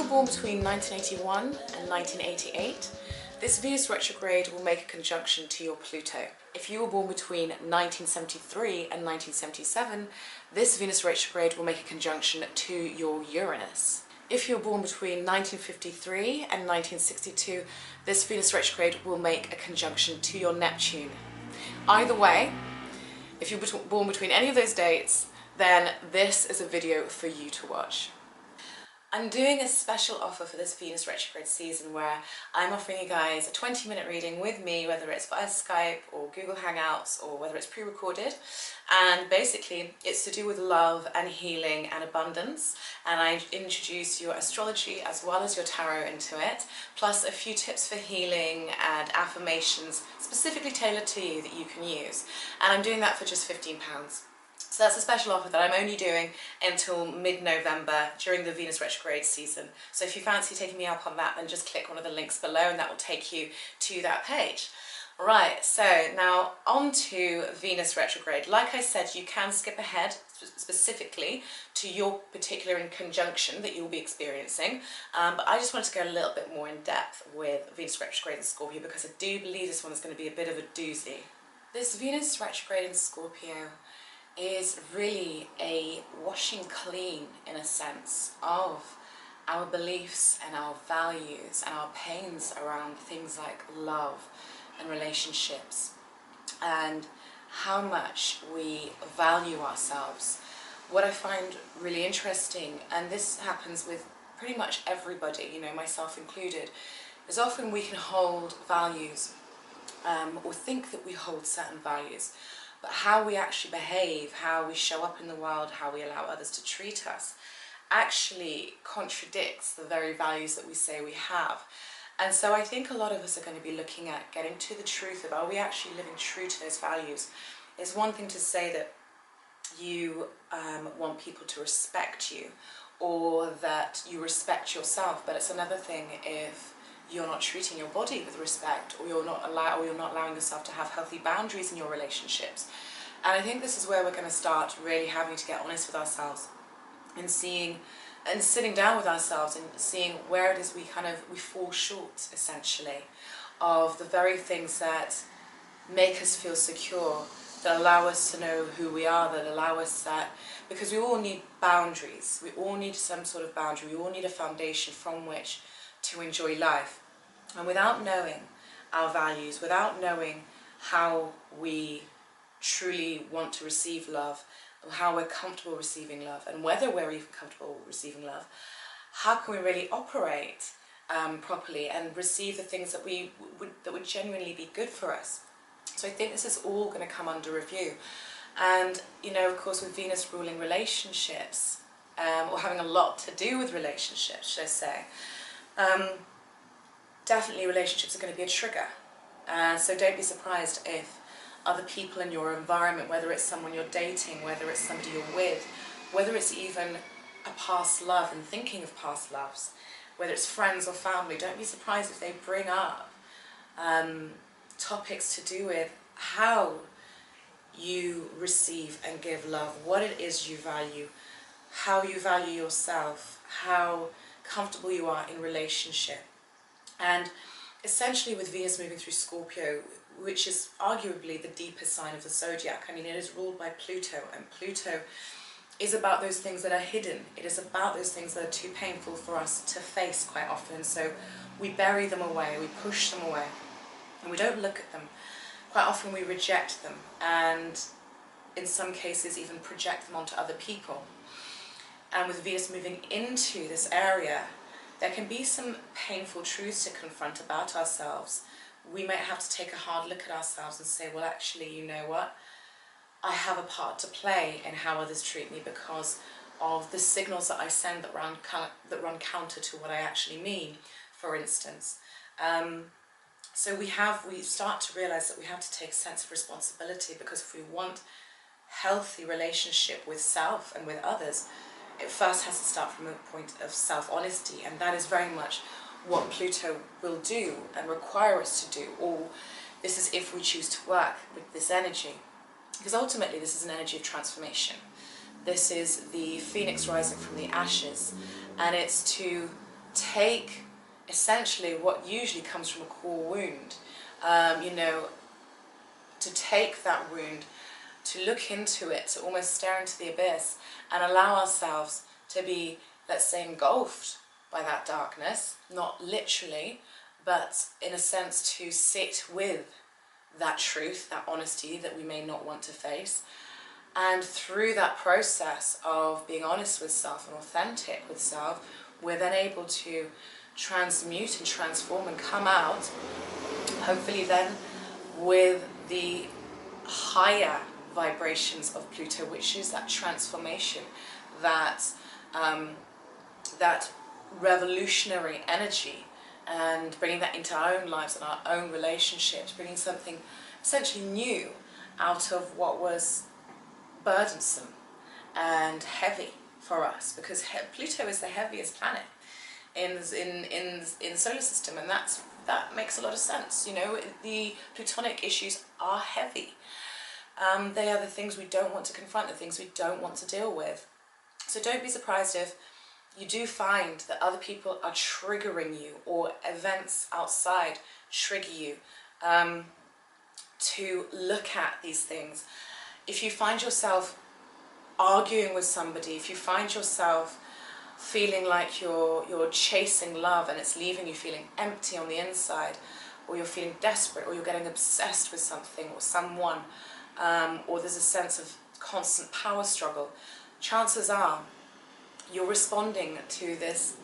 were born between 1981 and 1988, this Venus retrograde will make a conjunction to your Pluto. If you were born between 1973 and 1977, this Venus retrograde will make a conjunction to your Uranus. If you were born between 1953 and 1962, this Venus retrograde will make a conjunction to your Neptune. Either way, if you're born between any of those dates, then this is a video for you to watch. I'm doing a special offer for this Venus retrograde season where I'm offering you guys a 20-minute reading with me, whether it's via Skype or Google Hangouts or whether it's pre-recorded. And basically it's to do with love and healing and abundance. And I introduce your astrology as well as your tarot into it, plus a few tips for healing and affirmations specifically tailored to you that you can use. And I'm doing that for just £15. So that's a special offer that I'm only doing until mid-November during the Venus retrograde season. So if you fancy taking me up on that, then just click one of the links below and that will take you to that page. Right, so now on to Venus retrograde. Like I said, you can skip ahead specifically to your particular conjunction that you'll be experiencing, but I just wanted to go a little bit more in depth with Venus retrograde in Scorpio because I do believe this one is going to be a bit of a doozy. This Venus retrograde in Scorpio is really a washing clean, in a sense, of our beliefs and our values and our pains around things like love and relationships and how much we value ourselves. What I find really interesting, and this happens with pretty much everybody, you know, myself included, is often we can hold values or think that we hold certain values, but how we actually behave, how we show up in the world, how we allow others to treat us, actually contradicts the very values that we say we have. And so I think a lot of us are going to be looking at getting to the truth of, are we actually living true to those values? It's one thing to say that you want people to respect you, or that you respect yourself, but it's another thing if you're not treating your body with respect, or you're not allowing yourself to have healthy boundaries in your relationships. And I think this is where we're going to start really having to get honest with ourselves and seeing and sitting down with ourselves and seeing where it is we fall short, essentially, of the very things that make us feel secure, that allow us to know who we are, that allow us that, because we all need boundaries, we all need some sort of boundary, we all need a foundation from which to enjoy life. And without knowing our values, without knowing how we truly want to receive love, how we're comfortable receiving love, and whether we're even comfortable receiving love, how can we really operate properly and receive the things that would genuinely be good for us? So I think this is all going to come under review. And you know, of course, with Venus ruling relationships, or having a lot to do with relationships, should I say, definitely relationships are going to be a trigger. So don't be surprised if other people in your environment, whether it's someone you're dating, whether it's somebody you're with, whether it's even a past love and thinking of past loves, whether it's friends or family, don't be surprised if they bring up topics to do with how you receive and give love, what it is you value, how you value yourself, how comfortable you are in relationship. And essentially with Venus moving through Scorpio, which is arguably the deepest sign of the zodiac, I mean, it is ruled by Pluto, and Pluto is about those things that are hidden. It is about those things that are too painful for us to face quite often. So we bury them away, we push them away, and we don't look at them. Quite often we reject them, and in some cases even project them onto other people. And with Venus moving into this area, there can be some painful truths to confront about ourselves. We might have to take a hard look at ourselves and say, well, actually, you know what? I have a part to play in how others treat me because of the signals that I send that run counter to what I actually mean, for instance. So we start to realize that we have to take a sense of responsibility, because if we want healthy relationship with self and with others, it first has to start from a point of self-honesty, and that is very much what Pluto will do and require us to do, or this is if we choose to work with this energy. Because ultimately this is an energy of transformation. This is the phoenix rising from the ashes, and it's to take essentially what usually comes from a core wound, you know, to take that wound, to look into it, to almost stare into the abyss and allow ourselves to be, let's say, engulfed by that darkness, not literally, but in a sense to sit with that truth, that honesty that we may not want to face. And through that process of being honest with self and authentic with self, we're then able to transmute and transform and come out, hopefully then, with the higher vibrations of Pluto, which is that transformation, that that revolutionary energy, and bringing that into our own lives and our own relationships, bringing something essentially new out of what was burdensome and heavy for us, because Pluto is the heaviest planet in the solar system, and that makes a lot of sense. You know, the plutonic issues are heavy. They are the things we don't want to confront, the things we don't want to deal with. So don't be surprised if you do find that other people are triggering you, or events outside trigger you to look at these things. If you find yourself arguing with somebody, if you find yourself feeling like you're chasing love and it's leaving you feeling empty on the inside, or you're feeling desperate, or you're getting obsessed with something or someone, or there's a sense of constant power struggle, chances are you're responding to this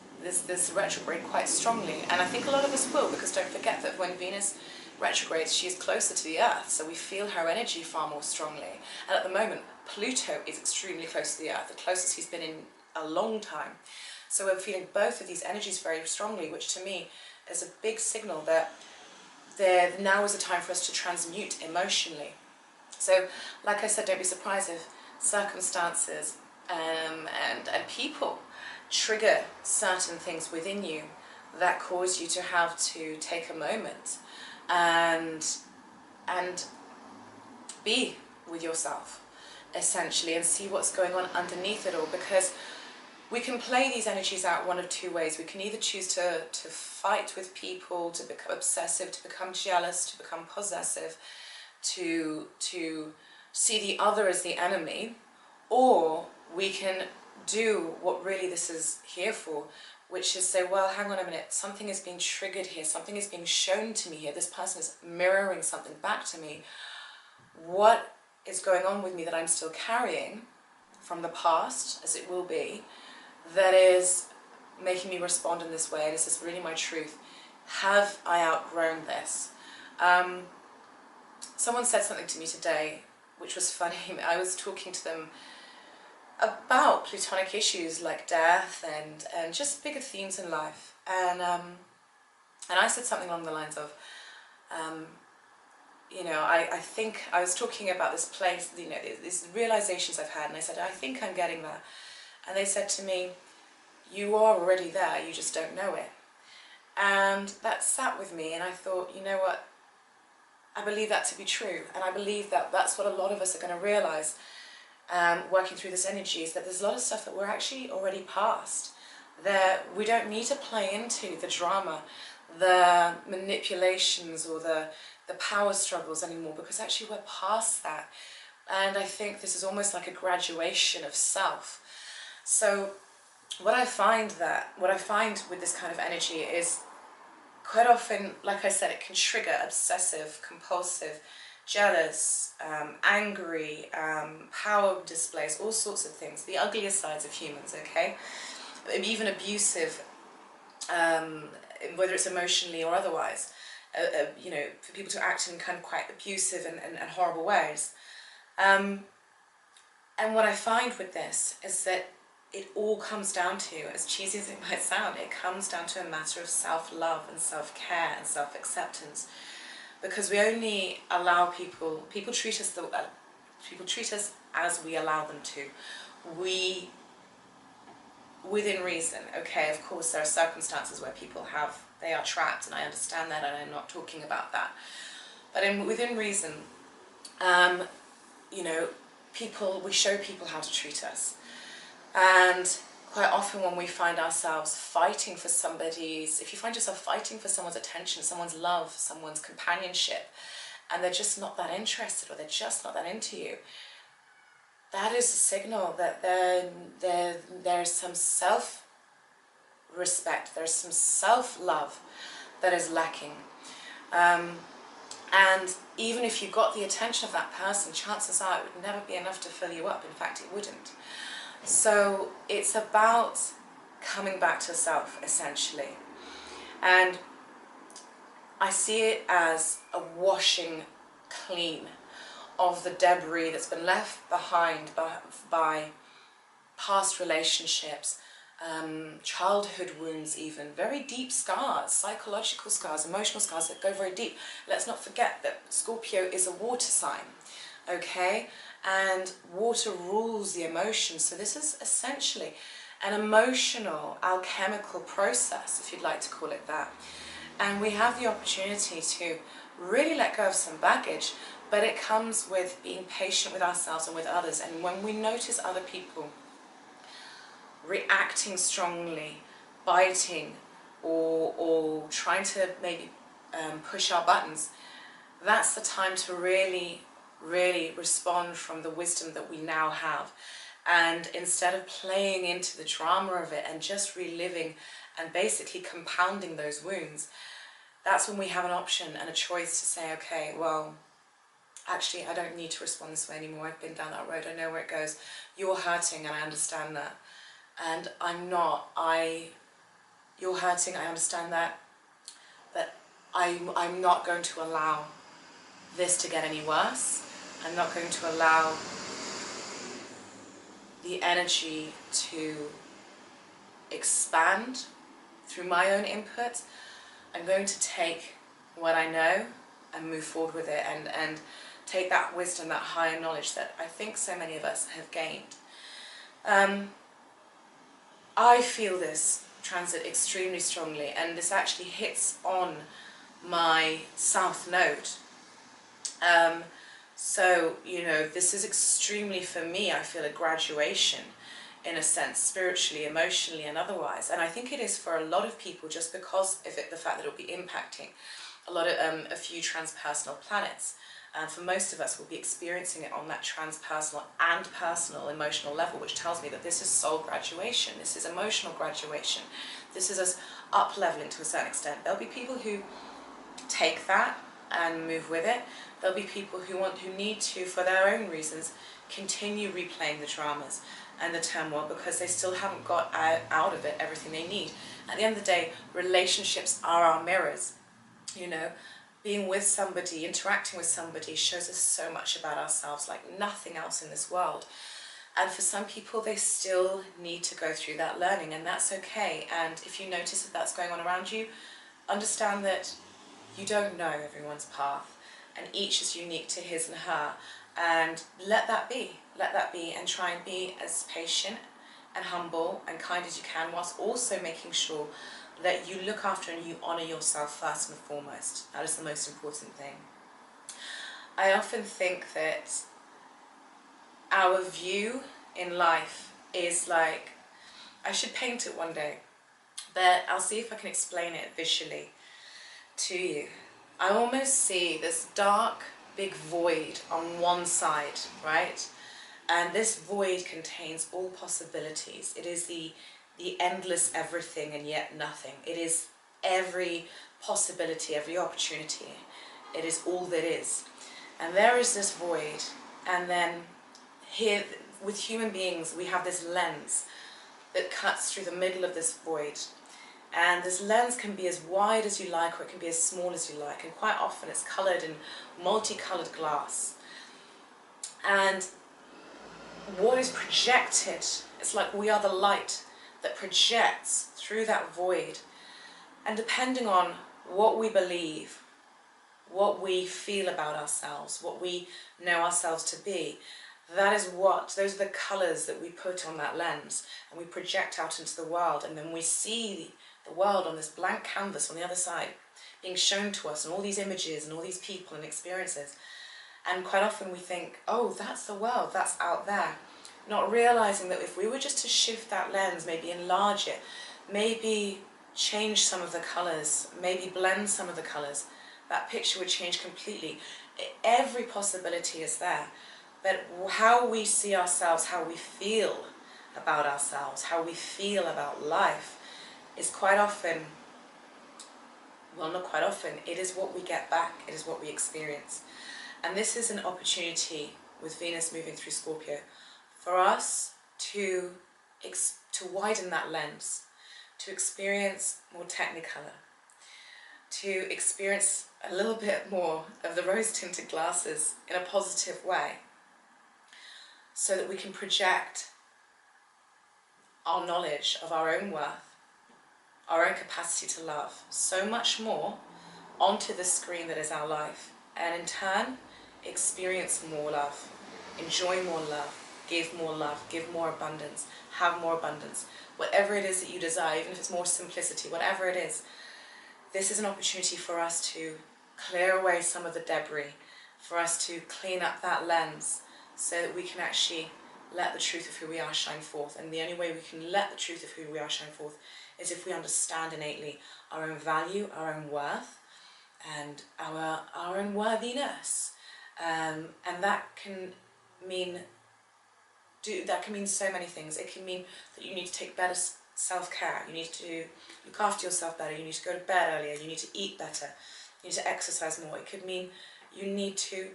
retrograde quite strongly. And I think a lot of us will, because don't forget that when Venus retrogrades, she is closer to the Earth, so we feel her energy far more strongly. And at the moment, Pluto is extremely close to the Earth, the closest he's been in a long time. So we're feeling both of these energies very strongly, which to me is a big signal that now is the time for us to transmute emotionally. So, like I said, don't be surprised if circumstances and people trigger certain things within you that cause you to have to take a moment and be with yourself, essentially, and see what's going on underneath it all, because we can play these energies out one of two ways. We can either choose to fight with people, to become obsessive, to become jealous, to become possessive, to see the other as the enemy, or we can do what really this is here for, which is say, well, hang on a minute, something is being triggered here, something is being shown to me here, this person is mirroring something back to me. What is going on with me that I'm still carrying from the past, as it will be, that is making me respond in this way? And is this really my truth? Have I outgrown this? Someone said something to me today, which was funny. I was talking to them about plutonic issues like death and just bigger themes in life. And I said something along the lines of, you know, I think I was talking about this place, you know, these realizations I've had, and I said, I think I'm getting there. And they said to me, you are already there, you just don't know it. And that sat with me, and I thought, you know what, I believe that to be true, and I believe that that's what a lot of us are going to realize working through this energy, is that there's a lot of stuff that we're actually already past, that we don't need to play into the drama, the manipulations, or the power struggles anymore, because actually we're past that. And I think this is almost like a graduation of self. So what I find with this kind of energy is, quite often, like I said, it can trigger obsessive, compulsive, jealous, angry, power displays, all sorts of things, the ugliest sides of humans, okay? Even abusive, whether it's emotionally or otherwise, you know, for people to act in kind of quite abusive and horrible ways. And what I find with this is that it all comes down to, as cheesy as it might sound, it comes down to a matter of self-love and self-care and self-acceptance. Because we only allow people treat us as we allow them to. Within reason, okay, of course there are circumstances where they are trapped, and I understand that, and I'm not talking about that. But within reason, you know, we show people how to treat us. And quite often when we find ourselves fighting for if you find yourself fighting for someone's attention, someone's love, someone's companionship, and they're just not that interested, or they're just not that into you, that is a signal that there's some self-respect, there's some self-love that is lacking. And even if you got the attention of that person, chances are it would never be enough to fill you up. In fact, it wouldn't. So it's about coming back to self, essentially. And I see it as a washing clean of the debris that's been left behind by past relationships, childhood wounds even, very deep scars, psychological scars, emotional scars that go very deep. Let's not forget that Scorpio is a water sign, okay? And water rules the emotions, so this is essentially an emotional, alchemical process, if you'd like to call it that. And we have the opportunity to really let go of some baggage, but it comes with being patient with ourselves and with others. And when we notice other people reacting strongly, biting, or trying to maybe push our buttons, that's the time to really respond from the wisdom that we now have. And instead of playing into the drama of it and just reliving and basically compounding those wounds, that's when we have an option and a choice to say, okay, well, actually, I don't need to respond this way anymore. I've been down that road. I know where it goes. You're hurting, and I understand that. And I'm not. You're hurting. I understand that. But I'm not going to allow this to get any worse. I'm not going to allow the energy to expand through my own input. I'm going to take what I know and move forward with it, and take that wisdom, that higher knowledge that I think so many of us have gained. I feel this transit extremely strongly, and this actually hits on my South Node. So, you know, this is extremely, for me, I feel a graduation in a sense, spiritually, emotionally, and otherwise. And I think it is for a lot of people, just because of it, the fact that it'll be impacting a few transpersonal planets. And for most of us, we'll be experiencing it on that transpersonal and personal emotional level, which tells me that this is soul graduation, this is emotional graduation, this is us up-leveling to a certain extent. There'll be people who take that and move with it. There'll be people who need to, for their own reasons, continue replaying the dramas and the turmoil because they still haven't got out of it everything they need. At the end of the day, relationships are our mirrors. You know, being with somebody, interacting with somebody shows us so much about ourselves like nothing else in this world. And for some people, they still need to go through that learning, and that's okay. And if you notice that that's going on around you, understand that you don't know everyone's path, and each is unique to his and her, and let that be, and try and be as patient and humble and kind as you can, whilst also making sure that you look after and you honour yourself first and foremost. That is the most important thing. I often think that our view in life is like, I should paint it one day, but I'll see if I can explain it visually to you. I almost see this dark, big void on one side, right? And this void contains all possibilities. It is the endless everything and yet nothing. It is every possibility, every opportunity. It is all that is. And there is this void. And then here, with human beings, we have this lens that cuts through the middle of this void. And this lens can be as wide as you like, or it can be as small as you like. And quite often it's coloured in multicolored glass. And what is projected, it's like we are the light that projects through that void. And depending on what we believe, what we feel about ourselves, what we know ourselves to be, those are the colours that we put on that lens, and we project out into the world. And then we see the world on this blank canvas on the other side being shown to us, and all these images and all these people and experiences. And quite often we think, oh, that's the world, that's out there. Not realizing that if we were just to shift that lens, maybe enlarge it, maybe change some of the colors, maybe blend some of the colors, that picture would change completely. Every possibility is there. But how we see ourselves, how we feel about ourselves, how we feel about life is quite often, well, not quite often, it is what we get back, it is what we experience. And this is an opportunity with Venus moving through Scorpio for us to widen that lens, to experience more technicolor, to experience a little bit more of the rose-tinted glasses in a positive way, so that we can project our knowledge of our own worth, our own capacity to love, so much more onto the screen that is our life, and in turn experience more love, enjoy more love, give more abundance, have more abundance, whatever it is that you desire, even if it's more simplicity, whatever it is. This is an opportunity for us to clear away some of the debris, for us to clean up that lens, so that we can actually let the truth of who we are shine forth. And the only way we can let the truth of who we are shine forth is if we understand innately our own value, our own worth, and our own worthiness. And that can mean so many things. It can mean that you need to take better self-care, you need to look after yourself better, you need to go to bed earlier, you need to eat better, you need to exercise more. It could mean you need to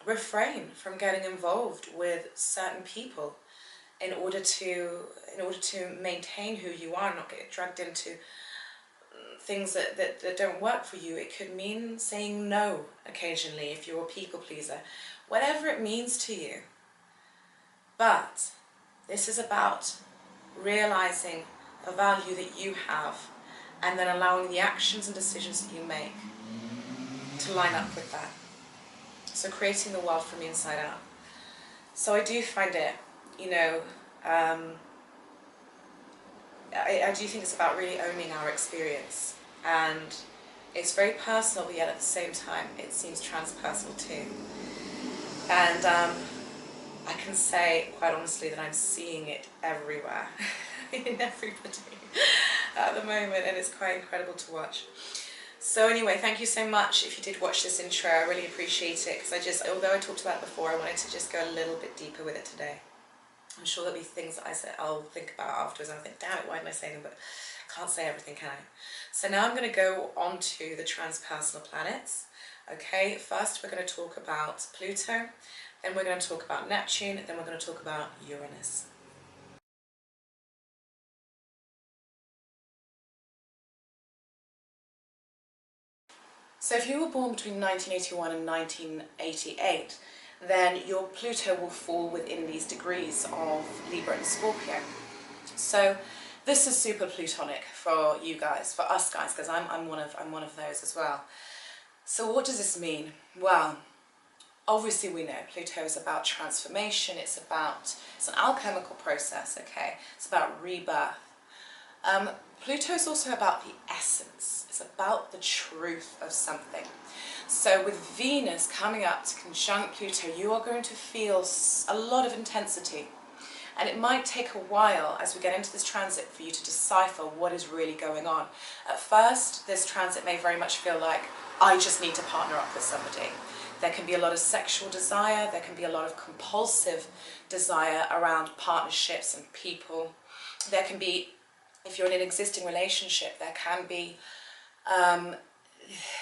refrain from getting involved with certain people in order to maintain who you are, not get dragged into things that don't work for you. It could mean saying no occasionally if you're a people pleaser, whatever it means to you. But this is about realizing the value that you have, and then allowing the actions and decisions that you make to line up with that. So creating the world from the inside out. So I do find it, I do think it's about really owning our experience, and it's very personal, but yet at the same time it seems transpersonal too. And I can say quite honestly that I'm seeing it everywhere, in everybody at the moment, and it's quite incredible to watch. So anyway, thank you so much if you did watch this intro. I really appreciate it, because although I talked about it before, I wanted to just go a little bit deeper with it today. I'm sure there'll be things that I'll think about afterwards, and I'll think, damn it, why didn't I say them? But I can't say everything, can I? So now I'm going to go on to the transpersonal planets. Okay, first we're going to talk about Pluto, then we're going to talk about Neptune, then we're going to talk about Uranus. So if you were born between 1981 and 1988, then your Pluto will fall within these degrees of Libra and Scorpio. So this is super Plutonic for you guys, for us guys, because I'm one of those as well. So what does this mean? Well, obviously we know Pluto is about transformation, it's an alchemical process, okay? It's about rebirth. Pluto is also about the essence, it's about the truth of something. So with Venus coming up to conjunct Pluto, you are going to feel a lot of intensity. And it might take a while as we get into this transit for you to decipher what is really going on. At first, this transit may very much feel like, I just need to partner up with somebody. There can be a lot of sexual desire, there can be a lot of compulsive desire around partnerships and people. There can be, if you're in an existing relationship, there can be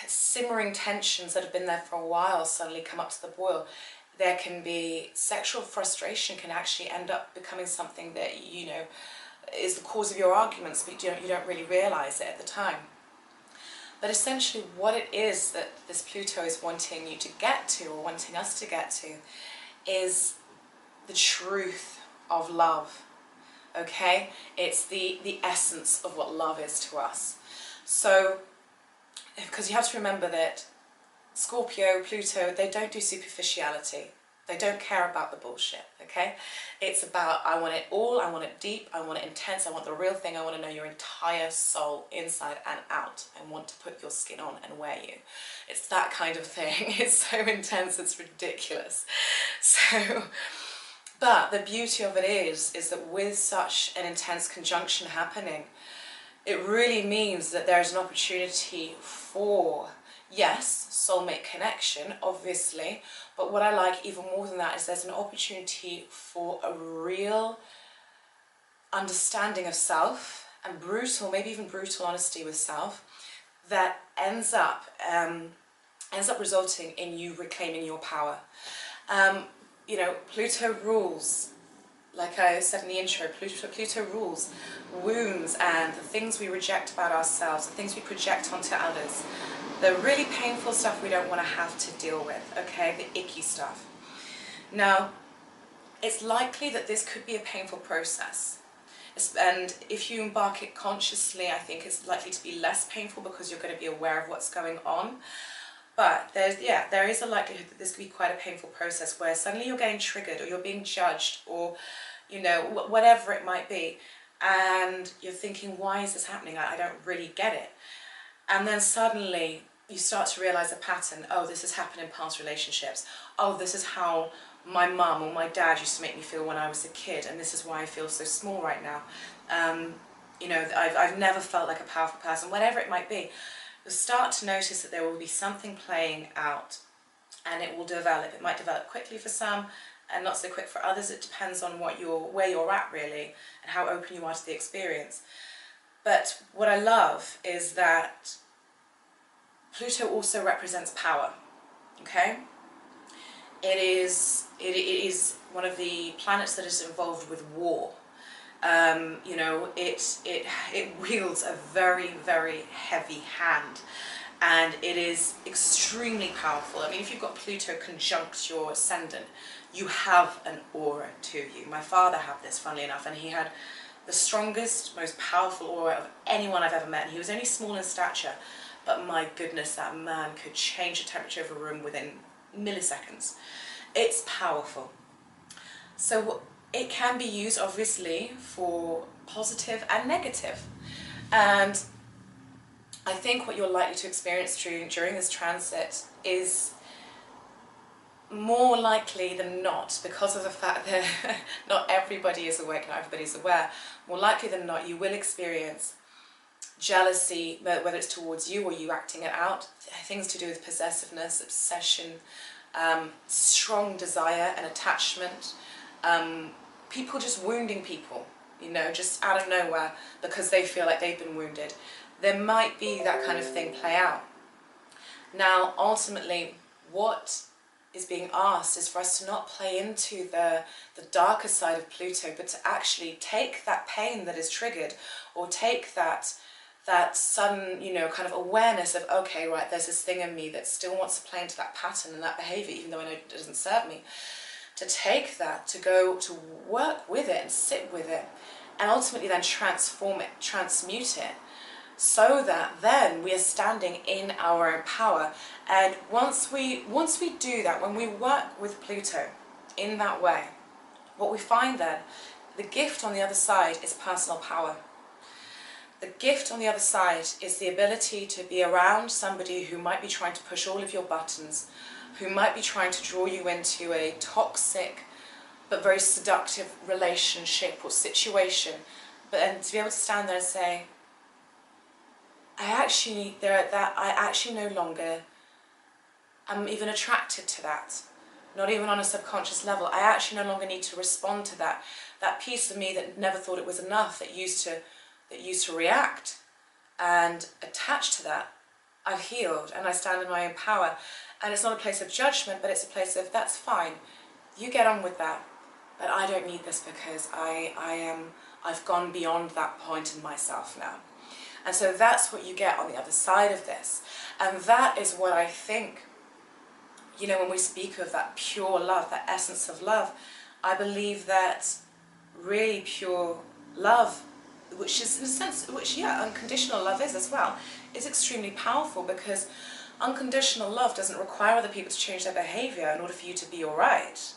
simmering tensions that have been there for a while suddenly come up to the boil. There can be sexual frustration, can actually end up becoming something that, is the cause of your arguments, but you don't really realize it at the time. But essentially what it is that this Pluto is wanting you to get to, or wanting us to get to, is the truth of love, okay? It's the essence of what love is to us. So, because you have to remember that Scorpio, Pluto, they don't do superficiality. They don't care about the bullshit, okay? It's about, I want it all, I want it deep, I want it intense, I want the real thing, I want to know your entire soul, inside and out. I want to put your skin on and wear you. It's that kind of thing. It's so intense, it's ridiculous. So, But the beauty of it is that with such an intense conjunction happening, it really means that there's an opportunity for, yes, soulmate connection, obviously, but what I like even more than that is there's an opportunity for a real understanding of self and brutal, maybe even brutal honesty with self that ends up resulting in you reclaiming your power. You know, Pluto rules, like I said in the intro, Pluto rules wounds and the things we reject about ourselves, the things we project onto others, the really painful stuff we don't want to have to deal with, okay, the icky stuff. Now, it's likely that this could be a painful process. And if you embark it consciously, I think it's likely to be less painful because you're going to be aware of what's going on. But there is a likelihood that this could be quite a painful process where suddenly you're getting triggered or you're being judged or, you know, whatever it might be. And you're thinking, why is this happening? I don't really get it. And then suddenly you start to realize a pattern. Oh, this has happened in past relationships. Oh, this is how my mum or my dad used to make me feel when I was a kid. And this is why I feel so small right now. You know, I've never felt like a powerful person, whatever it might be. You'll start to notice that there will be something playing out and it will develop. It might develop quickly for some and not so quick for others. It depends on where you're at really and how open you are to the experience. But what I love is that Pluto also represents power, okay? It is one of the planets that is involved with war. You know, it wields a very, very heavy hand and it is extremely powerful. I mean, if you've got Pluto conjunct your ascendant, you have an aura to you. My father had this, funnily enough, and he had the strongest, most powerful aura of anyone I've ever met. And he was only small in stature, but my goodness, that man could change the temperature of a room within milliseconds. It's powerful. So it can be used, obviously, for positive and negative. And I think what you're likely to experience during this transit is more likely than not, because of the fact that not everybody is awake, not everybody is aware, more likely than not you will experience jealousy, whether it's towards you or you acting it out, things to do with possessiveness, obsession, strong desire and attachment, people just wounding people, you know, just out of nowhere because they feel like they've been wounded. There might be that kind of thing play out. Now, ultimately, what is being asked is for us to not play into the darker side of Pluto, but to actually take that pain that is triggered, or take that sudden, you know, kind of awareness of, okay, right, there's this thing in me that still wants to play into that pattern and that behavior, even though I know it doesn't serve me. To take that, to go to work with it and sit with it, and ultimately then transform it, transmute it, so that then we are standing in our own power. And once we do that, when we work with Pluto in that way, what we find then, the gift on the other side is personal power. The gift on the other side is the ability to be around somebody who might be trying to push all of your buttons, who might be trying to draw you into a toxic but very seductive relationship or situation, but then to be able to stand there and say, I actually no longer am even attracted to that, not even on a subconscious level. I actually no longer need to respond to that piece of me that never thought it was enough, that used to react and attach to that. I've healed and I stand in my own power. And it's not a place of judgment, but it's a place of, that's fine, you get on with that, but I don't need this because I've gone beyond that point in myself now. And so that's what you get on the other side of this. And that is what I think, you know, when we speak of that pure love, that essence of love, I believe that really pure love, which is in a sense, which, yeah, unconditional love is as well, is extremely powerful, because unconditional love doesn't require other people to change their behavior in order for you to be alright.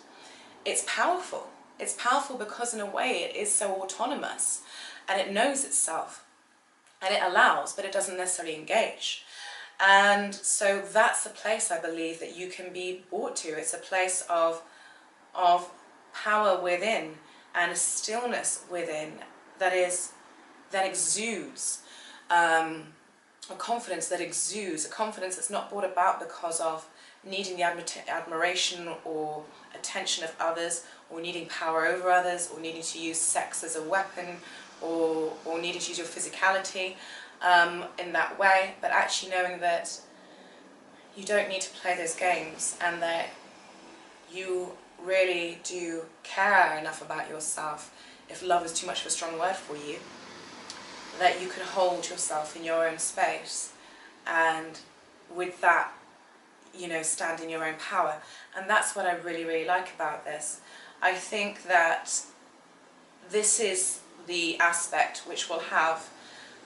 It's powerful. It's powerful because in a way it is so autonomous and it knows itself and it allows, but it doesn't necessarily engage. And so that's the place I believe that you can be brought to. It's a place of power within and a stillness within that exudes, a confidence that exudes, a confidence that's not brought about because of needing the admiration or attention of others, or needing power over others, or needing to use sex as a weapon, or needing to use your physicality in that way, but actually knowing that you don't need to play those games, and that you really do care enough about yourself, if love is too much of a strong word for you, that you can hold yourself in your own space, and with that, you know, stand in your own power. And that's what I really, really like about this. I think that this is the aspect which will have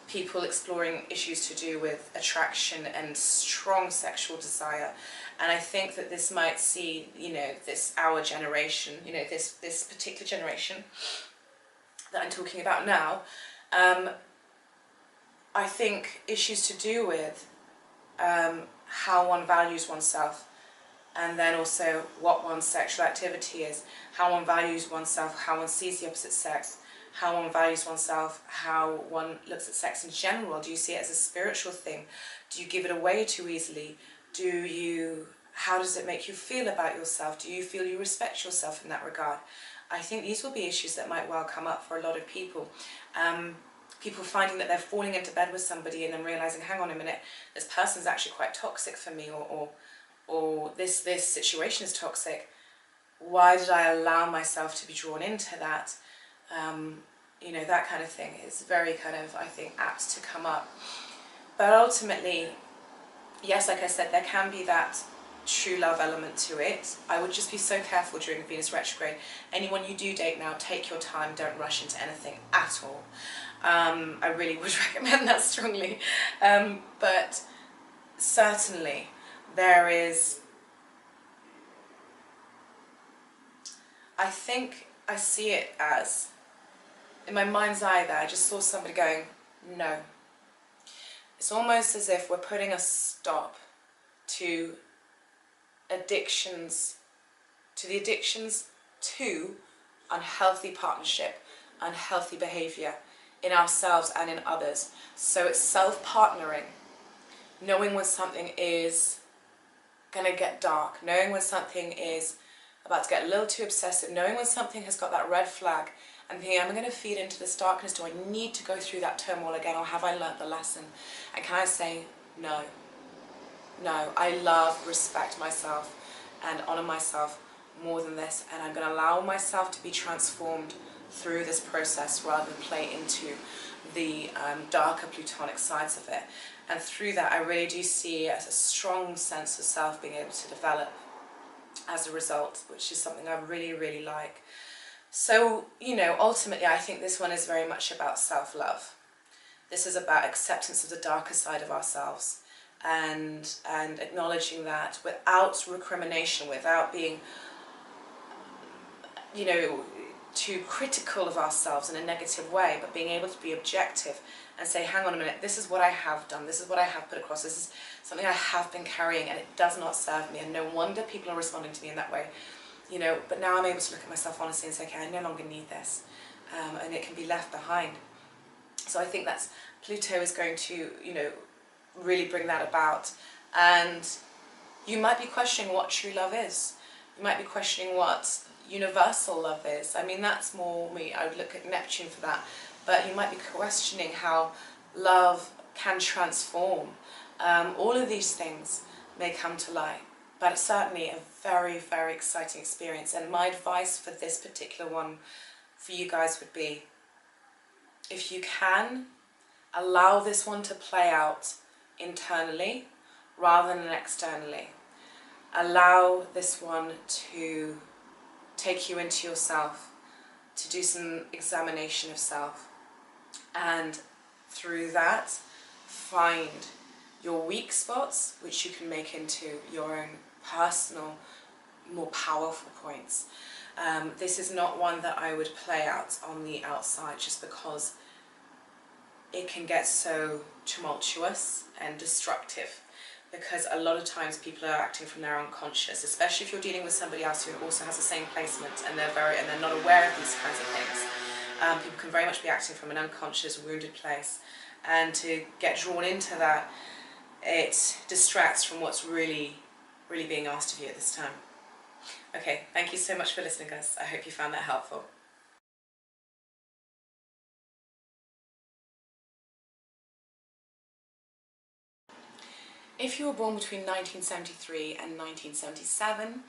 people exploring issues to do with attraction and strong sexual desire. And I think that this might see, you know, our generation, you know, this particular generation that I'm talking about now, I think issues to do with how one values oneself, and then also what one's sexual activity is, how one values oneself, how one sees the opposite sex, how one values oneself, how one looks at sex in general. Do you see it as a spiritual thing? Do you give it away too easily? How does it make you feel about yourself? Do you feel you respect yourself in that regard? I think these will be issues that might well come up for a lot of people. People finding that they're falling into bed with somebody and then realizing, hang on a minute, this person's actually quite toxic for me, or this situation is toxic. Why did I allow myself to be drawn into that? You know, that kind of thing is very kind of, I think, apt to come up. But ultimately, yes, like I said, there can be that true love element to it. I would just be so careful during Venus retrograde. Anyone you do date now, take your time, don't rush into anything at all. I really would recommend that strongly. But certainly there is, I think I see it as, in my mind's eye there, I just saw somebody going, no. It's almost as if we're putting a stop to the addictions to unhealthy partnership, unhealthy behaviour in ourselves and in others. So it's self-partnering, knowing when something is going to get dark, knowing when something is about to get a little too obsessive, knowing when something has got that red flag, and thinking, am I going to feed into this darkness? Do I need to go through that turmoil again, or have I learnt the lesson? And can I say, no. No, I love, respect myself and honour myself more than this, and I'm going to allow myself to be transformed through this process rather than play into the darker Plutonic sides of it. And through that, I really do see a strong sense of self being able to develop as a result, which is something I really, really like. So, you know, ultimately I think this one is very much about self-love. This is about acceptance of the darker side of ourselves, and acknowledging that without recrimination, without being, you know, too critical of ourselves in a negative way, but being able to be objective and say, hang on a minute, this is what I have done, this is what I have put across, this is something I have been carrying and it does not serve me, and no wonder people are responding to me in that way. You know, but now I'm able to look at myself honestly and say, okay, I no longer need this, and it can be left behind. So I think that's, Pluto is going to, you know, really bring that about. And you might be questioning what true love is. You might be questioning what universal love is. I mean, that's more me. I would look at Neptune for that. But you might be questioning how love can transform. All of these things may come to light. But it's certainly a very, very exciting experience. And my advice for this particular one for you guys would be, if you can, allow this one to play out internally rather than externally. Allow this one to take you into yourself, to do some examination of self. And through that, find your weak spots, which you can make into your own personal, more powerful points. This is not one that I would play out on the outside, just because it can get so tumultuous and destructive because a lot of times people are acting from their unconscious, especially if you're dealing with somebody else who also has the same placement and they're not aware of these kinds of things. People can very much be acting from an unconscious, wounded place, and to get drawn into that, it distracts from what's really being asked of you at this time. Okay, thank you so much for listening, guys. I hope you found that helpful. If you were born between 1973 and 1977,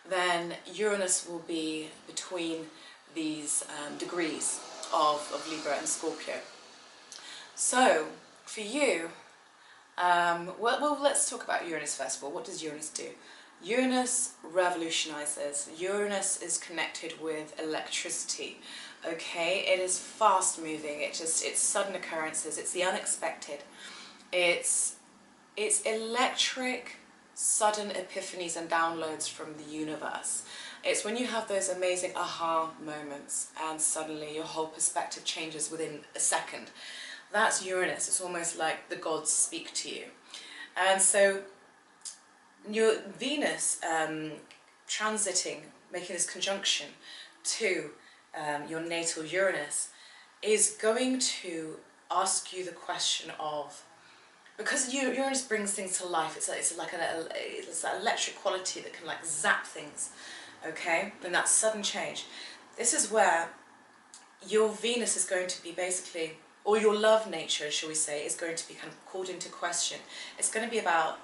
then Uranus will be between these degrees of Libra and Scorpio. So, for you, well, let's talk about Uranus first of all. What does Uranus do? Uranus revolutionizes. Uranus is connected with electricity. Okay, it is fast moving. It's sudden occurrences. It's the unexpected. It's electric, sudden epiphanies and downloads from the universe. It's when you have those amazing aha moments and suddenly your whole perspective changes within a second. That's Uranus. It's almost like the gods speak to you. And so your Venus transiting, making this conjunction to your natal Uranus, is going to ask you the question of, because Uranus brings things to life, it's like it's that electric quality that can like zap things, okay? And that sudden change. This is where your Venus is going to be basically, or your love nature, shall we say, is going to be kind of called into question. It's going to be about,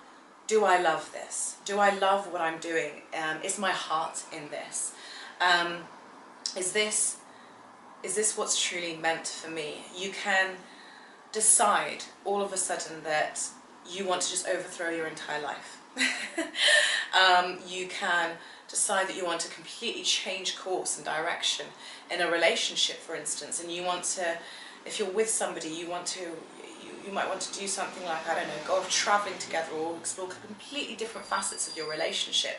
do I love this? Do I love what I'm doing? Is my heart in this? Is this what's truly meant for me? You can decide all of a sudden that you want to just overthrow your entire life. You can decide that you want to completely change course and direction in a relationship, for instance, and you want to, if you're with somebody, you might want to do something like, I don't know, go off traveling together or explore completely different facets of your relationship.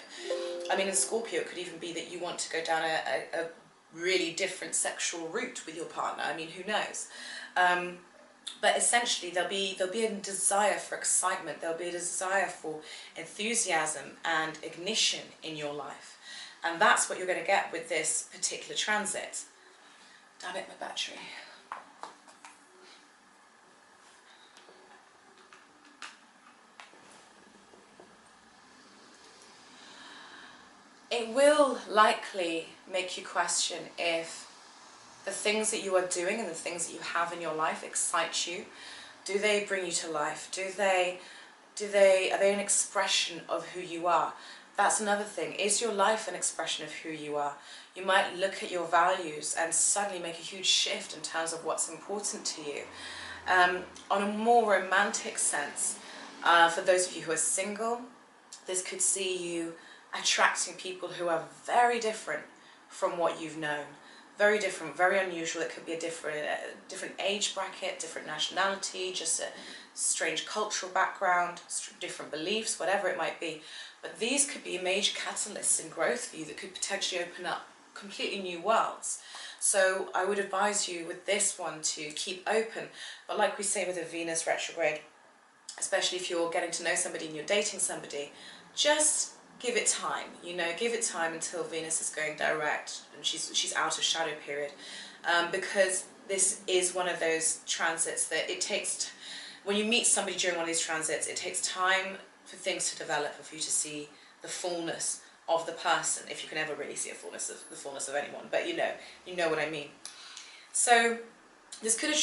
I mean, in Scorpio, it could even be that you want to go down a really different sexual route with your partner. I mean, who knows? But essentially, there'll be a desire for excitement. There'll be a desire for enthusiasm and ignition in your life, and that's what you're going to get with this particular transit. Damn it, my battery. It will likely make you question if the things that you are doing and the things that you have in your life excite you. Do they bring you to life? Are they an expression of who you are? That's another thing. Is your life an expression of who you are? You might look at your values and suddenly make a huge shift in terms of what's important to you. On a more romantic sense, for those of you who are single, this could see you attracting people who are very different from what you've known. Very different, very unusual. It could be a different age bracket, different nationality, just a strange cultural background, different beliefs, whatever it might be. But these could be major catalysts in growth for you that could potentially open up completely new worlds. So I would advise you with this one to keep open. But like we say with a Venus retrograde, especially if you're getting to know somebody and you're dating somebody, just give it time, give it time until Venus is going direct and she's out of shadow period, because this is one of those transits that it takes, when you meet somebody during one of these transits, it takes time for things to develop, for you to see the fullness of the person, if you can ever really see the fullness of anyone, but you know what I mean. So this could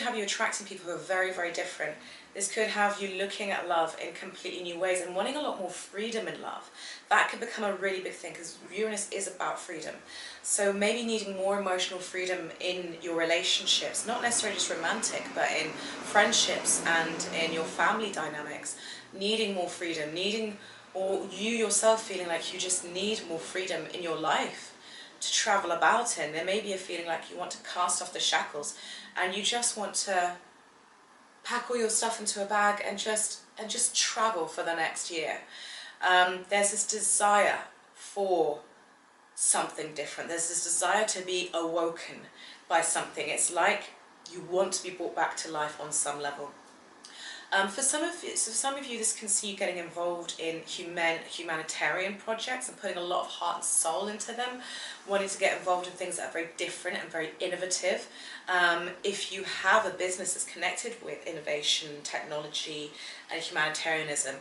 have you attracting people who are very, very different. This could have you looking at love in completely new ways and wanting a lot more freedom in love. That could become a really big thing because Uranus is about freedom. So maybe needing more emotional freedom in your relationships, not necessarily just romantic, but in friendships and in your family dynamics. Needing more freedom, or you yourself feeling like you just need more freedom in your life to travel about in. There may be a feeling like you want to cast off the shackles and you just want to pack all your stuff into a bag and just travel for the next year. There's this desire for something different. There's this desire to be awoken by something. It's like you want to be brought back to life on some level. For some of you, this can see you getting involved in humanitarian projects and putting a lot of heart and soul into them, wanting to get involved in things that are very different and very innovative. If you have a business that's connected with innovation, technology, and humanitarianism,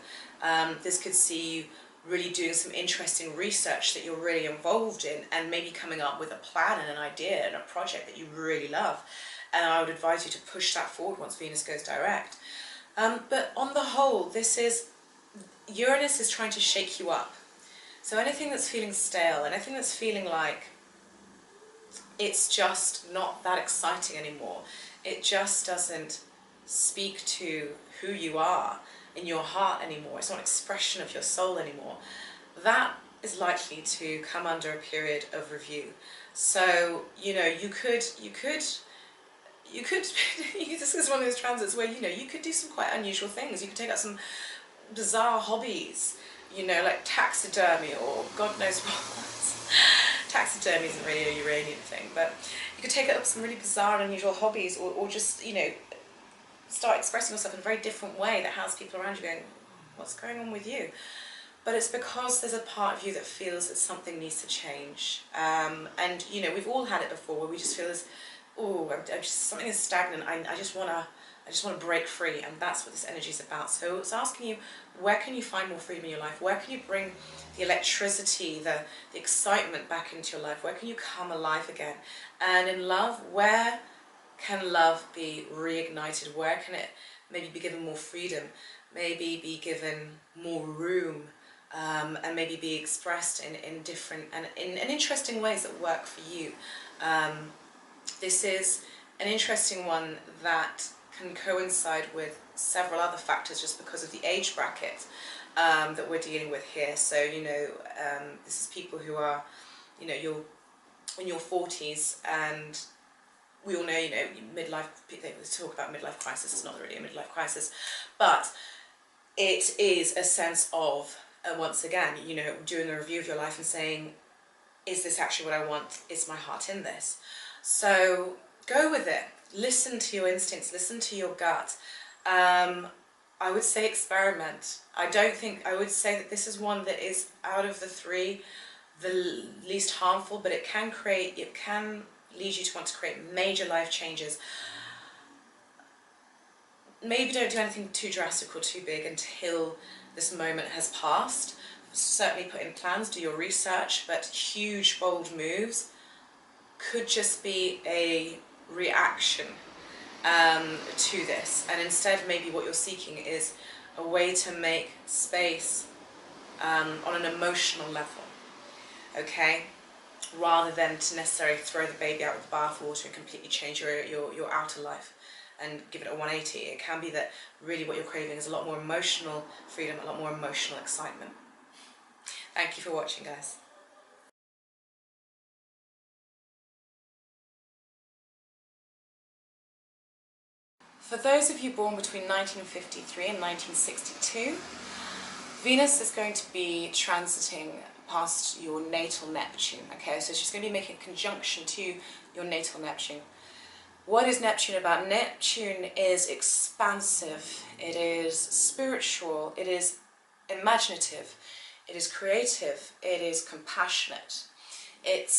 this could see you really doing some interesting research that you're really involved in, and maybe coming up with a plan and an idea and a project that you really love. And I would advise you to push that forward once Venus goes direct. But on the whole, Uranus is trying to shake you up. So anything that's feeling stale, anything that's feeling like it's just not that exciting anymore, it just doesn't speak to who you are in your heart anymore, it's not an expression of your soul anymore, that is likely to come under a period of review. So, you know, you could this is one of those transits where, you know, you could do some quite unusual things. You could take up some bizarre hobbies, you know, like taxidermy or God knows what. Taxidermy isn't really a Uranian thing, but you could take up some really bizarre and unusual hobbies, or just, you know, start expressing yourself in a very different way that has people around you going, what's going on with you? But it's because there's a part of you that feels that something needs to change. And, you know, we've all had it before where we just feel this, oh, something is stagnant, I just want to break free, and that's what this energy is about. So it's asking you, where can you find more freedom in your life? Where can you bring the electricity, the excitement back into your life? Where can you come alive again? And in love, where can love be reignited? Where can it maybe be given more freedom? Maybe be given more room, and maybe be expressed in different and in interesting ways that work for you. This is an interesting one that can coincide with several other factors just because of the age bracket that we're dealing with here. So, you know, this is people who are, you know, you're in your 40s, and we all know, you know, midlife, they talk about midlife crisis. It's not really a midlife crisis, but it is a sense of, once again, you know, doing a review of your life and saying, is this actually what I want? Is my heart in this? So go with it. Listen to your instincts. Listen to your gut. I would say experiment. I would say that this is one that is, out of the three, the least harmful, but it can lead you to want to create major life changes. Maybe don't do anything too drastic or too big until this moment has passed. Certainly put in plans, do your research, but huge, bold moves could just be a reaction to this. And instead, maybe what you're seeking is a way to make space on an emotional level, okay? Rather than to necessarily throw the baby out with the bathwater and completely change your outer life and give it a 180. It can be that really what you're craving is a lot more emotional freedom, a lot more emotional excitement. Thank you for watching, guys. For those of you born between 1953 and 1962, Venus is going to be transiting past your natal Neptune, okay? So she's going to be making a conjunction to your natal Neptune. What is Neptune about? Neptune is expansive, it is spiritual, it is imaginative, it is creative, it is compassionate. It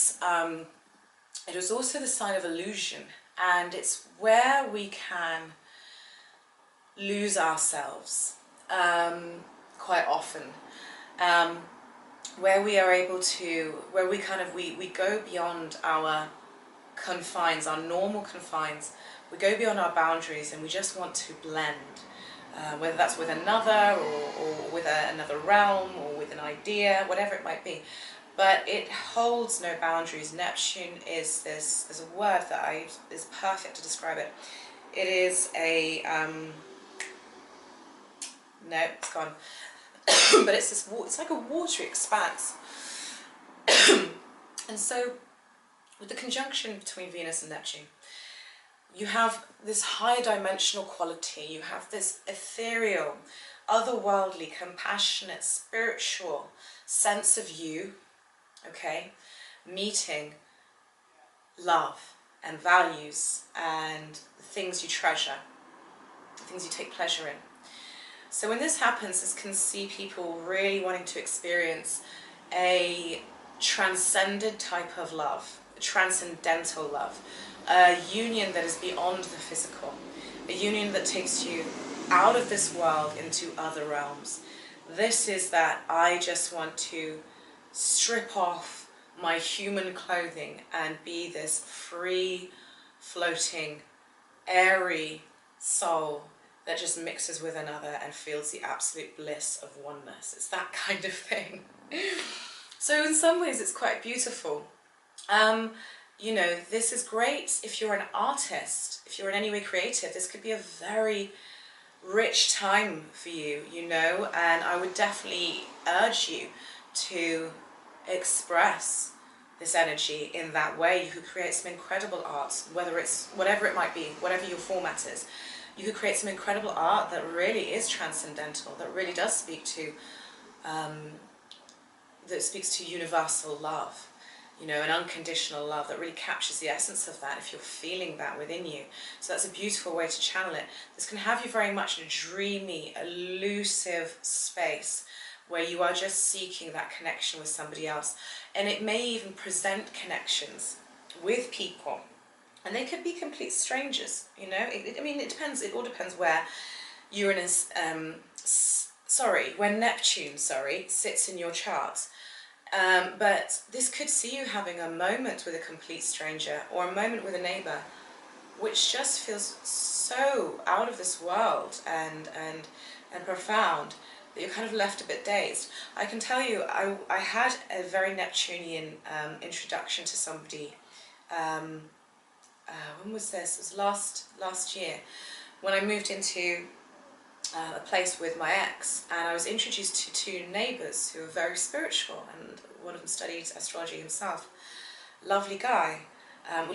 is also the sign of illusion, and it's where we can lose ourselves quite often, where we are able to, where we go beyond our confines, our normal confines, we go beyond our boundaries, and we just want to blend, whether that's with another, or with another realm, or with an idea, whatever it might be. But it holds no boundaries. Neptune is this, there's a word that is perfect to describe it. It is a, no, it's gone. But it's like a watery expanse. And so, with the conjunction between Venus and Neptune, you have this higher dimensional quality, you have this ethereal, otherworldly, compassionate, spiritual sense of you, okay, meeting love and values and the things you treasure, the things you take pleasure in. So when this happens, this can see people really wanting to experience a transcended type of love, a transcendental love, a union that is beyond the physical, a union that takes you out of this world into other realms. This is that I just want to strip off my human clothing and be this free, floating, airy soul that just mixes with another and feels the absolute bliss of oneness. It's that kind of thing. So in some ways it's quite beautiful. You know, this is great if you're an artist, if you're in any way creative. This could be a very rich time for you, you know, and I would definitely urge you to express this energy in that way. You could create some incredible art, whether it's whatever it might be, whatever your format is. You could create some incredible art that really is transcendental, that really does speak to universal love, you know, an unconditional love that really captures the essence of that if you're feeling that within you. So that's a beautiful way to channel it. This can have you very much in a dreamy, elusive space where you are just seeking that connection with somebody else. And it may even present connections with people. And they could be complete strangers, you know. I mean, it depends. It all depends where Uranus, where Neptune, sits in your chart. But this could see you having a moment with a complete stranger or a moment with a neighbor, which just feels so out of this world and profound that you're kind of left a bit dazed. I can tell you, I had a very Neptunian introduction to somebody. When was this? It was last year, when I moved into a place with my ex, and I was introduced to two neighbours who were very spiritual, and one of them studied astrology himself. Lovely guy,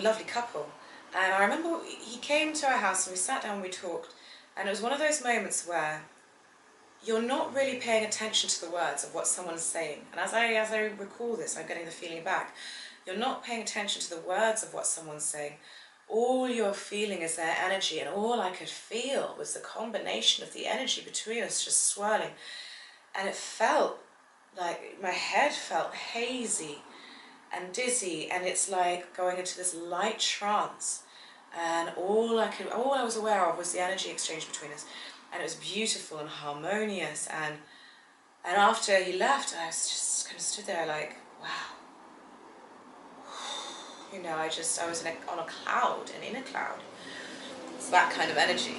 lovely couple. And I remember he came to our house and we sat down and we talked, and it was one of those moments where you're not really paying attention to the words of what someone's saying. And as I recall this, I'm getting the feeling back. You're not paying attention to the words of what someone's saying. All you're feeling is their energy, and all I could feel was the combination of the energy between us just swirling. And it felt like my head felt hazy and dizzy, and it's like going into this light trance. And all I was aware of was the energy exchange between us. And it was beautiful and harmonious. And after he left, I was just kind of stood there like, wow. You know, I was on a cloud, an inner cloud. It's that kind of energy.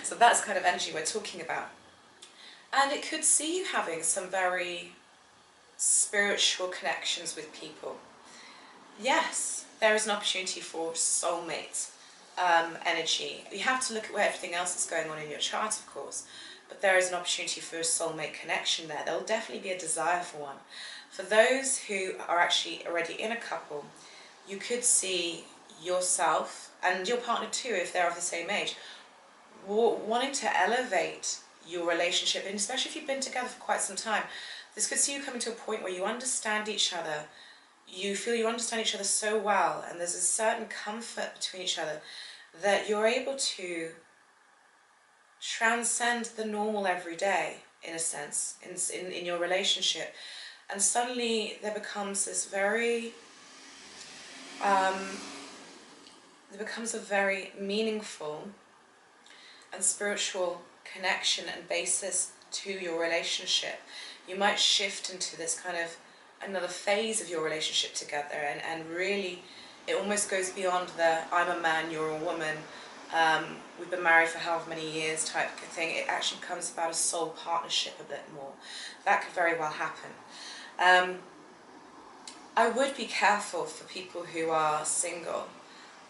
So that's the kind of energy we're talking about. And it could see you having some very spiritual connections with people. Yes, there is an opportunity for soulmate energy. You have to look at where everything else is going on in your chart, of course, but there is an opportunity for a soulmate connection there. There'll definitely be a desire for one. For those who are actually already in a couple, you could see yourself and your partner too, if they're of the same age, wanting to elevate your relationship, and especially if you've been together for quite some time. This could see you coming to a point where you understand each other. You feel you understand each other so well, and there's a certain comfort between each other that you're able to transcend the normal everyday, in a sense, in your relationship. And suddenly there becomes this very, there becomes a very meaningful and spiritual connection and basis to your relationship. You might shift into this kind of another phase of your relationship together, and really it almost goes beyond the I'm a man, you're a woman, we've been married for however many years type of thing. It actually becomes about a soul partnership a bit more. That could very well happen. I would be careful for people who are single,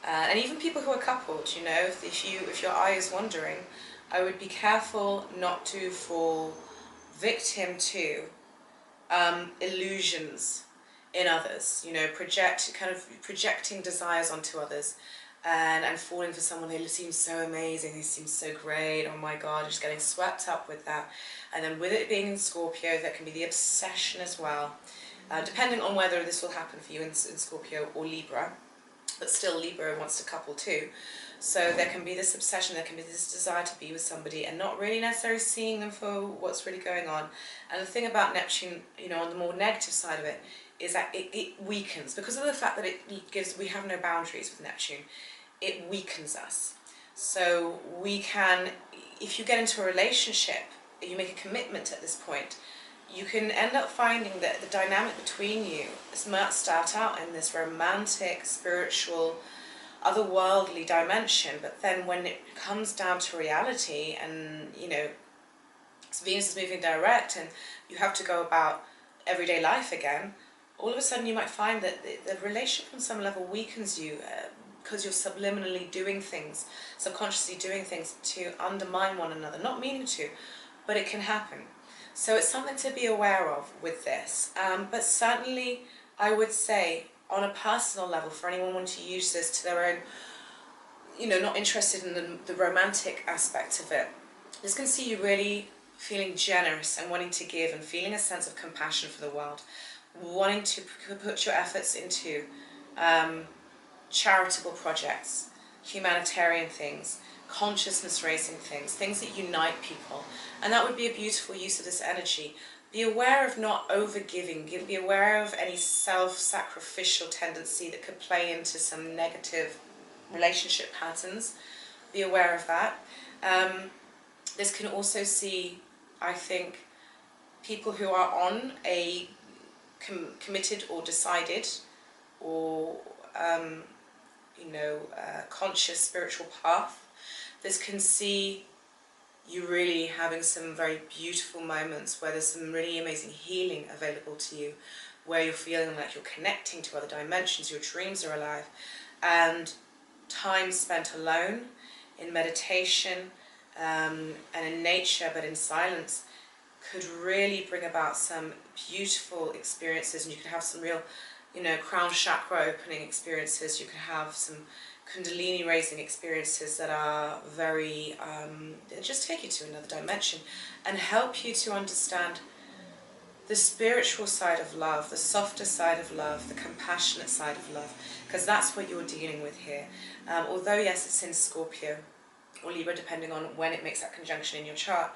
and even people who are coupled, you know, if your eye is wandering, I would be careful not to fall victim to illusions in others, you know, projecting desires onto others, and falling for someone who seems so amazing, who seems so great, oh my god, just getting swept up with that. And then with it being in Scorpio, there can be the obsession as well, depending on whether this will happen for you in Scorpio or Libra. but still Libra wants to couple too. So there can be this obsession, there can be this desire to be with somebody and not really necessarily seeing them for what's really going on. And the thing about Neptune, you know, on the more negative side of it, is that it weakens. Because of the fact that we have no boundaries with Neptune, it weakens us. So we can, if you get into a relationship, you make a commitment at this point, you can end up finding that the dynamic between you might start out in this romantic, spiritual, otherworldly dimension, but then when it comes down to reality and, you know, Venus is moving direct and you have to go about everyday life again, all of a sudden you might find that the relationship on some level weakens you because you're subliminally doing things, subconsciously doing things to undermine one another, not meaning to, but it can happen. So it's something to be aware of with this, but certainly I would say on a personal level, for anyone wanting to use this to their own, you know, not interested in the romantic aspect of it, this can see you really feeling generous and wanting to give and feeling a sense of compassion for the world, wanting to put your efforts into charitable projects, humanitarian things, consciousness raising things, things that unite people, and that would be a beautiful use of this energy. Be aware of not over-giving, be aware of any self-sacrificial tendency that could play into some negative relationship patterns. Be aware of that. This can also see, I think, people who are on a committed or decided or, you know, conscious spiritual path. This can see you really having some very beautiful moments where there's some really amazing healing available to you, where you're feeling like you're connecting to other dimensions, your dreams are alive, and time spent alone in meditation and in nature but in silence could really bring about some beautiful experiences, and you could have some real, you know, crown chakra opening experiences. You could have some Kundalini raising experiences that are very, just take you to another dimension and help you to understand the spiritual side of love, the softer side of love, the compassionate side of love, because that's what you're dealing with here. Although yes, it's in Scorpio or Libra, depending on when it makes that conjunction in your chart,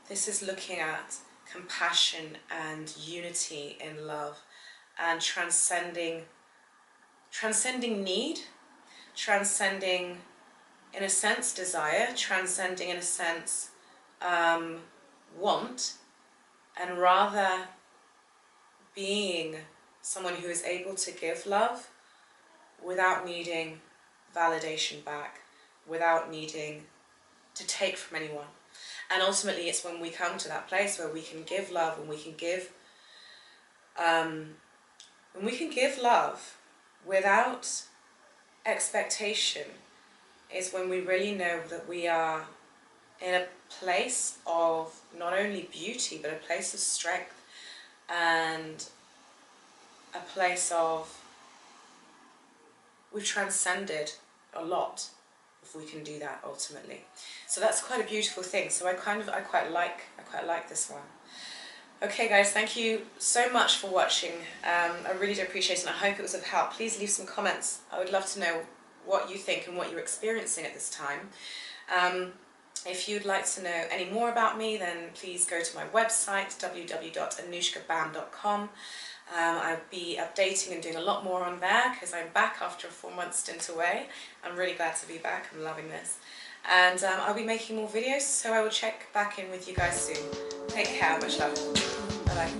this is looking at compassion and unity in love and transcending need, transcending, in a sense, desire, transcending, in a sense, want, and rather being someone who is able to give love without needing validation back, without needing to take from anyone. And ultimately, it's when we come to that place where we can give love, when we can give love without expectation, is when we really know that we are in a place of not only beauty, but a place of strength and a place of, we've transcended a lot if we can do that ultimately. So that's quite a beautiful thing. So I quite like this one. Okay guys, thank you so much for watching. I really do appreciate it, and I hope it was of help. Please leave some comments. I would love to know what you think and what you're experiencing at this time. If you'd like to know any more about me, then please go to my website, www.anushkabam.com. I'll be updating and doing a lot more on there because I'm back after a 4-month stint away. I'm really glad to be back. I'm loving this. And I'll be making more videos, so I will check back in with you guys soon. Take care. Much love. Bye-bye.